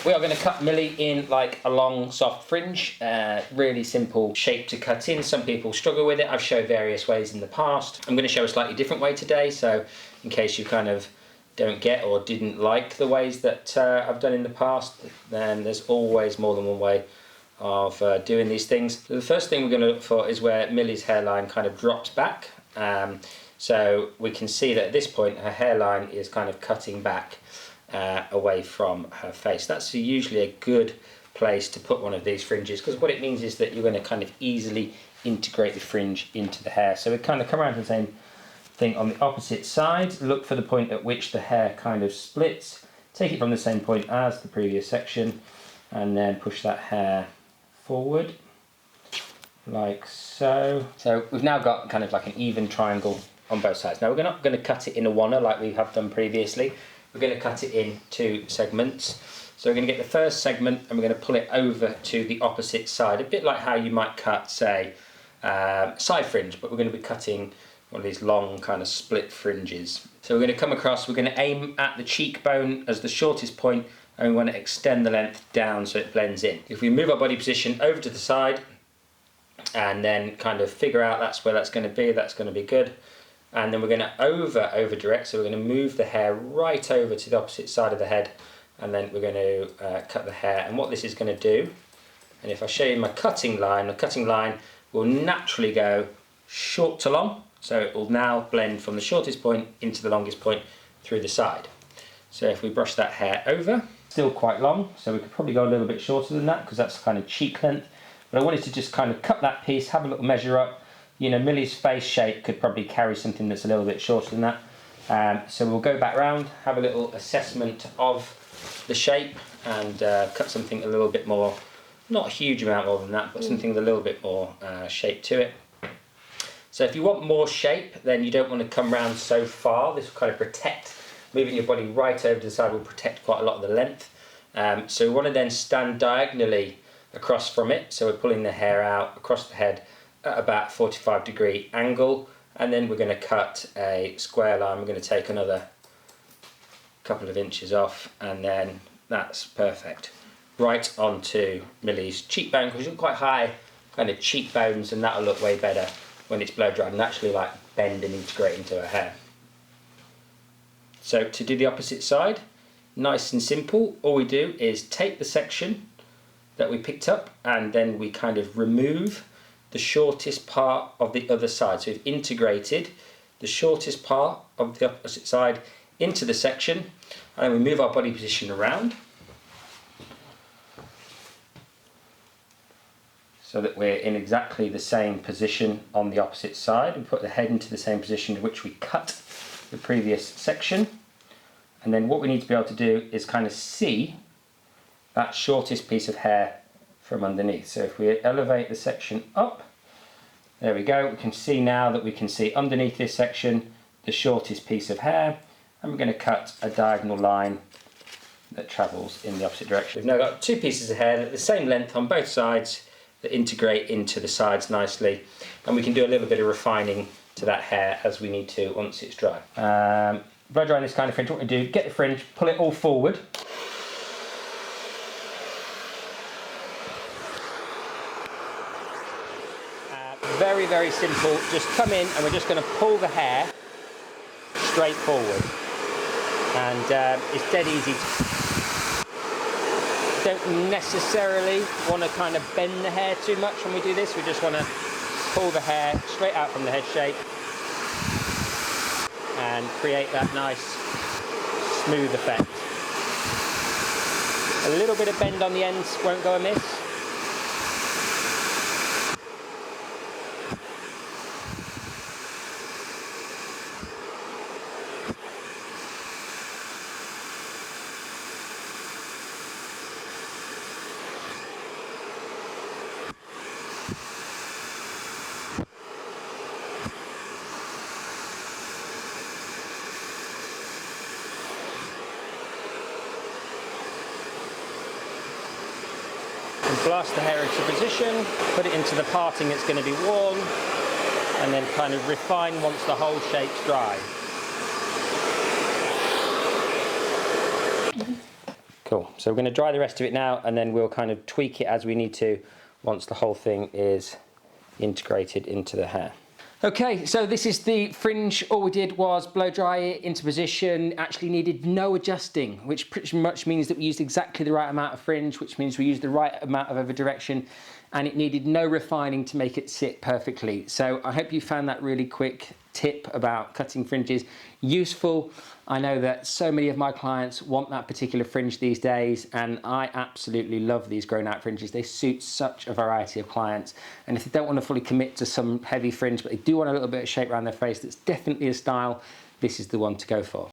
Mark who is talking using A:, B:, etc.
A: We are going to cut Millie in like a long soft fringe, really simple shape to cut in. Some people struggle with it. I've showed various ways in the past. I'm going to show a slightly different way today, so in case you kind of don't get or didn't like the ways that I've done in the past, then there's always more than one way of doing these things. So the first thing we're going to look for is where Millie's hairline kind of drops back. So we can see that at this point her hairline is kind of cutting back away from her face. That's usually a good place to put one of these fringes, because what it means is that you're going to kind of easily integrate the fringe into the hair. So we kind of come around to the same thing on the opposite side, look for the point at which the hair kind of splits, take it from the same point as the previous section, and then push that hair forward like so. So we've now got kind of like an even triangle on both sides. Now we're not going to cut it in a oneer like we have done previously. We're going to cut it in two segments. So we're going to get the first segment and we're going to pull it over to the opposite side, a bit like how you might cut, say, side fringe, but we're going to be cutting one of these long kind of split fringes. So we're going to come across, we're going to aim at the cheekbone as the shortest point, and we want to extend the length down so it blends in. If we move our body position over to the side and then kind of figure out that's where that's going to be good. And then we're going to over direct, so we're going to move the hair right over to the opposite side of the head, and then we're going to cut the hair. And what this is going to do, and if I show you my cutting line, the cutting line will naturally go short to long, so it will now blend from the shortest point into the longest point through the side. So if we brush that hair over, still quite long, so we could probably go a little bit shorter than that because that's kind of cheek length, but I wanted to just kind of cut that piece, have a little measure up. You know, Millie's face shape could probably carry something that's a little bit shorter than that. So we'll go back round, have a little assessment of the shape, and cut something a little bit more, not a huge amount more than that, but something with a little bit more shape to it. So if you want more shape, then you don't want to come round so far. This will kind of protect, moving your body right over to the side will protect quite a lot of the length. So we want to then stand diagonally across from it. So we're pulling the hair out across the head at about 45-degree angle, and then we're going to cut a square line. We're going to take another couple of inches off, and then that's perfect. Right onto Millie's cheekbone, because she's got quite high kind of cheekbones, and that'll look way better when it's blow dried and actually like bend and integrate into her hair. So to do the opposite side, nice and simple, all we do is take the section that we picked up and then we kind of remove the shortest part of the other side. So we've integrated the shortest part of the opposite side into the section, and then we move our body position around so that we're in exactly the same position on the opposite side, and put the head into the same position in which we cut the previous section. And then what we need to be able to do is kind of see that shortest piece of hair from underneath. So if we elevate the section up, there we go, we can see now that we can see underneath this section the shortest piece of hair, and we're going to cut a diagonal line that travels in the opposite direction. We've now got two pieces of hair that are the same length on both sides that integrate into the sides nicely, and we can do a little bit of refining to that hair as we need to once it's dry. Blow drying this kind of fringe, what we do, get the fringe, pull it all forward. Very, very simple, just come in and we're just going to pull the hair straight forward, and it's dead easy. Don't necessarily want to kind of bend the hair too much when we do this. We just want to pull the hair straight out from the head shape and create that nice smooth effect. A little bit of bend on the ends won't go amiss. Blast the hair into position, put it into the parting that's going to be worn, and then kind of refine once the whole shape's dry. Cool, so we're going to dry the rest of it now, and then we'll kind of tweak it as we need to once the whole thing is integrated into the hair. Okay, so this is the Fringe. All we did was blow dry it into position, actually needed no adjusting, which pretty much means that we used exactly the right amount of fringe, which means we used the right amount of over direction, and it needed no refining to make it sit perfectly. So I hope you found that really quick tip about cutting fringes useful. I know that so many of my clients want that particular fringe these days, and I absolutely love these grown out fringes. They suit such a variety of clients, and if they don't want to fully commit to some heavy fringe but they do want a little bit of shape around their face that's definitely a style, this is the one to go for.